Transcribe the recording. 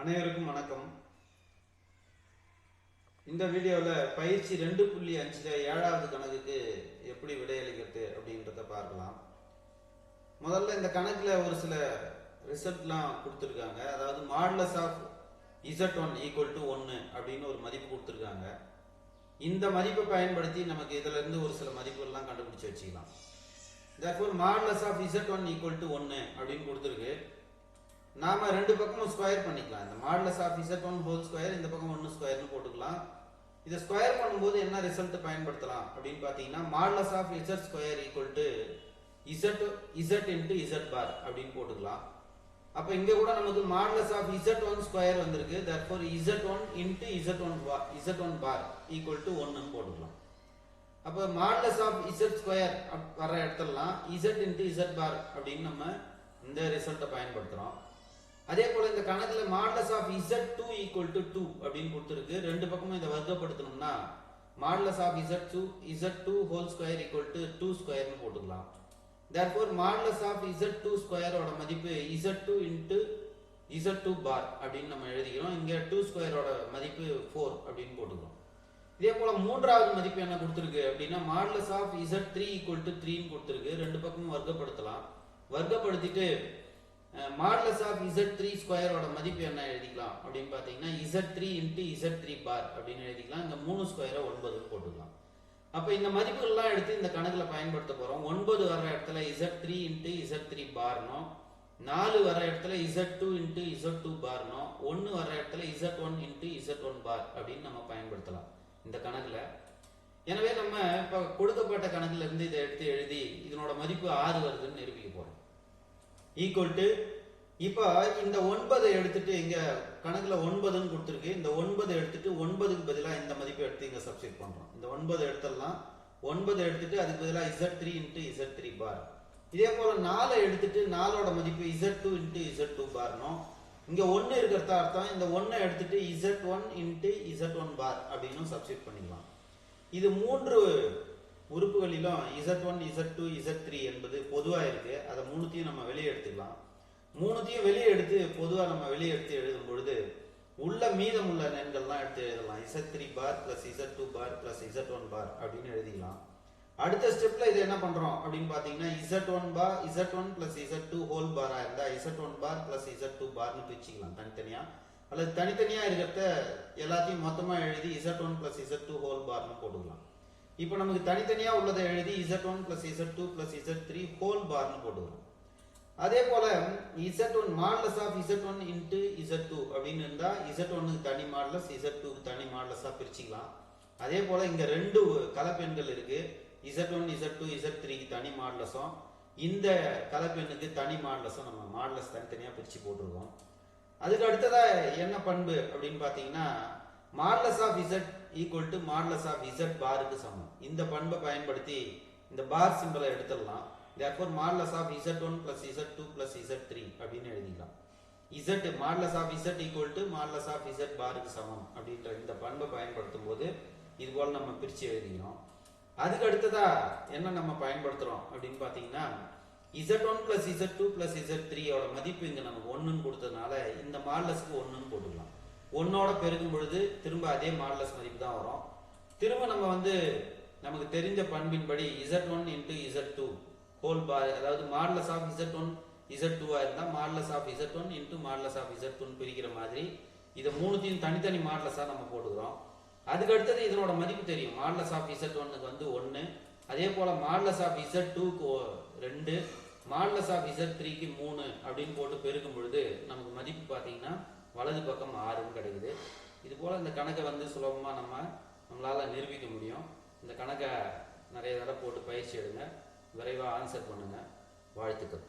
அனைவருக்கும் வணக்கம். இந்த வீடியோவில் பயிற்சி 2.5 ஏழாவது கணக்குக்கு எப்படி விடையளிக்கிறது அப்படின்றத பார்க்கலாம். முதல்ல இந்த கணக்கில் ஒரு சில ரிசல்ட்லாம் கொடுத்துருக்காங்க. அதாவது modulus of Z1 equal to 1 அப்படின்னு ஒரு மதிப்பு கொடுத்துருக்காங்க. இந்த மதிப்பை பயன்படுத்தி நமக்கு இதில் இருந்து ஒரு சில மதிப்புகள்லாம் கண்டுபிடிச்சு வச்சுக்கலாம். therefore modulus of Z1 equal to 1 அப்படின்னு கொடுத்துருக்கு. நாம ரெண்டு பக்கமும் ஸ்கொயர் பண்ணிக்கலாம். இந்த modulus of Z1 whole square, இந்த பக்கம் 1 ஸ்கொயர்னு போட்டுக்கலாம். இதை ஸ்கொயர் பண்ணும்போது என்ன ரிசல்ட் பயன்படுத்தலாம் அப்படின்னு பார்த்தீங்கன்னா, modulus of Z square equal to Z into Z bar அப்படின்னு போட்டுக்கலாம். அப்போ இங்கே கூட நமக்கு மாடுலஸ் ஆஃப் Z1 ஸ்கொயர் வந்திருக்கு. therefore Z1 into Z1 bar equal to 1ன்னு போட்டுக்கலாம். அப்போ மாடுலஸ் ஆஃப் Z ஸ்கொயர் வர இடத்துலலாம் Z இன்ட்டு Z பார் அப்படின்னு நம்ம இந்த ரிசல்ட்டை பயன்படுத்துகிறோம். அதே போல இந்த கணக்கில் modulus of Z2 equal to 2 அப்படின்னு கொடுத்துருக்கு. ரெண்டு பக்கமும் இதை வர்க்கப்படுத்தணும்னா modulus of Z2 whole square equal to 2 ஸ்கொயர்னு போட்டுக்கலாம். therefore மாடுலஸ் ஆஃப் Z2 ஸ்கொயரோட மதிப்பு Z2 இன்ட்டு Z2 பார் அப்படின்னு நம்ம எழுதிக்கிறோம். இங்கே 2 ஸ்கொயரோட மதிப்பு 4 அப்படின்னு போட்டுக்கிறோம். இதே போல மூன்றாவது மதிப்பு என்ன கொடுத்துருக்கு அப்படின்னா, modulus of Z3 equal to 3ன்னு கொடுத்துருக்கு. ரெண்டு பக்கமும் வர்க்கப்படுத்தலாம். வர்க்கப்படுத்திட்டு மாடுலஸ் ஆஃப் Z3 ஸ்கொயரோட மதிப்பு என்ன எழுதிக்கலாம் அப்படின்னு பார்த்தீங்கன்னா, Z3 இன்ட்டு Z3 பார் அப்படின்னு எழுதிக்கலாம். இந்த 3 ஸ்கொயரை 9 போட்டுக்கலாம். அப்போ இந்த மதிப்புகள்லாம் எடுத்து இந்த கணக்கில் பயன்படுத்த போகிறோம். 9 வர இடத்துல Z3 இன்ட்டு Z3 பார்னும், 4 வர இடத்துல Z2 இன்ட்டு Z2 பார்னும், 1 வர இடத்துல Z1 இன்ட்டு Z1 பார் அப்படின்னு நம்ம பயன்படுத்தலாம் இந்த கணக்கில். எனவே நம்ம இப்போ கொடுக்கப்பட்ட கணக்குல இருந்து இதை எடுத்து எழுதி இதனோட மதிப்பு 6 வருதுன்னு நிரூபிக்க போறோம். ஈக்குவல் டு இப்போ இந்த 9 எடுத்துட்டு இங்க கணக்குல 9ன்னு கொடுத்துருக்கு. இந்த 9 எடுத்துட்டு 9க்கு பதிலாக இந்த மதிப்பை எடுத்து இங்க சப்ஸ்டிட் பண்றோம். இந்த 9 எடுத்துடலாம். 9 எடுத்துட்டு அதுக்கு பதிலாக Z3 இன்ட்டு Z3 பார். இதே போல 4 எடுத்துட்டு 4ஓட மதிப்பு Z2 இன்ட்டு Z2 பார்னும். இங்க 1 இருக்கிறத அர்த்தம் இந்த 1 எடுத்துட்டு Z1 இன்ட்டு Z1 பார் அப்படின்னு சப்ஸ்டிட் பண்ணிக்கலாம். இது மூன்று உறுப்புகளிலும் Z1 Z2 Z3 என்பது பொதுவாக இருக்கு. அதை மூணுத்தையும் நம்ம வெளியே எடுத்துக்கலாம். மூணுத்தையும் வெளியே எடுத்து பொதுவாக நம்ம வெளியே எடுத்து எழுதும் பொழுது உள்ள மீதமுள்ள எண்கள்லாம் எடுத்து எழுதலாம். Z3 பார் பிளஸ் Z2 பார் பிளஸ் Z1 பார் அப்படின்னு எழுதிக்கலாம். அடுத்த ஸ்டெப்ல இது என்ன பண்றோம் அப்படின்னு பாத்தீங்கன்னா, Z1 பிளஸ் Z2 ஹோல் பாரா இருந்தா Z1 பார் பிளஸ் Z2 பார்னு பிரிச்சுக்கலாம் தனித்தனியா. அல்லது தனித்தனியா இருக்கிறத எல்லாத்தையும் மொத்தமா எழுதி Z1 பிளஸ் Z2 ஹோல் பார்னு போட்டுக்கலாம். இப்போ நமக்கு தனித்தனியா உள்ளதை எழுதி Z1 plus Z2 plus Z3 whole பார்னு போட்டுக்கலாம். அதே போல Z1 modulus of Z1 into Z2 அப்படின்னு இருந்தா Z1க்கு தனி மாடுலஸ், Z2க்கு தனி மாடுலஸா பிரிச்சுக்கலாம். அதே போல இங்க ரெண்டு கலப்பெண்கள் இருக்கு. Z1 Z2 Z3க்கு தனி மாடுலஸும் இந்த கலப்பெண்ணுக்கு தனி மாடுலஸும் நம்ம மாடுலஸ் தனித்தனியா பிரிச்சு போட்டிருக்கோம். அதுக்கு அடுத்ததா என்ன பண்பு அப்படின்னு பாத்தீங்கன்னா, modulus of Z equal to modulus of Z பாருக்கு சமம். இந்த பண்பை பயன்படுத்தி இந்த பார் சிம்பலை எடுத்துடலாம். therefore modulus of Z1 plus Z2 plus Z3 அப்படின்னு எழுதிக்கலாம். Z modulus of Z equal to modulus of Z பாருக்கு சமம் அப்படின்ற இந்த பண்பை பயன்படுத்தும் போது இது போல நம்ம பிரிச்சு எழுதிக்கிறோம். அதுக்கு அடுத்ததா என்ன நம்ம பயன்படுத்துறோம் அப்படின்னு பாத்தீங்கன்னா, Z1 பிளஸ் Z2 பிளஸ் Z3யோட மதிப்பு இங்க நமக்கு 1ன்னு கொடுத்ததுனால இந்த மாடுலஸ்க்கு 1ன்னு போட்டுக்கலாம். 1ஓட பெருக்கும் பொழுது திரும்ப அதே மாடுலஸ் மதிப்பு தான் வரும். திரும்ப நம்ம நமக்கு தெரிஞ்ச பண்பின்படி Z1 இன்ட்டு Z2 ஹோல் பார், அதாவது மாடுலஸ் ஆஃப் Z1 Z2 இருந்தா modulus of Z1 into modulus of Z2 பிரிக்கிற மாதிரி இதை மூணுத்தையும் தனித்தனி மாடுலஸா நம்ம போட்டுக்கிறோம். அதுக்கு அடுத்தது இதனோட மதிப்பு தெரியும். மாடுலஸ் ஆஃப் Z1க்கு 1, அதே போல மாடுலஸ் ஆஃப் Z2க்கு 2, மாடுலஸ் ஆஃப் Z3க்கு 3 அப்படின்னு போட்டு பெருக்கும் பொழுது நமக்கு மதிப்பு பார்த்தீங்கன்னா வலது பக்கம் 6ன்னு கிடைக்குது. இது போல இந்த கணக்கை சுலபமாக நம்மளால நிரூபிக்க முடியும். இந்த கணக்கை நிறைய தடவை போட்டு பயிற்சி எடுங்க. விரைவாக ஆன்சர் பண்ணுங்க. வாழ்த்துக்கள்.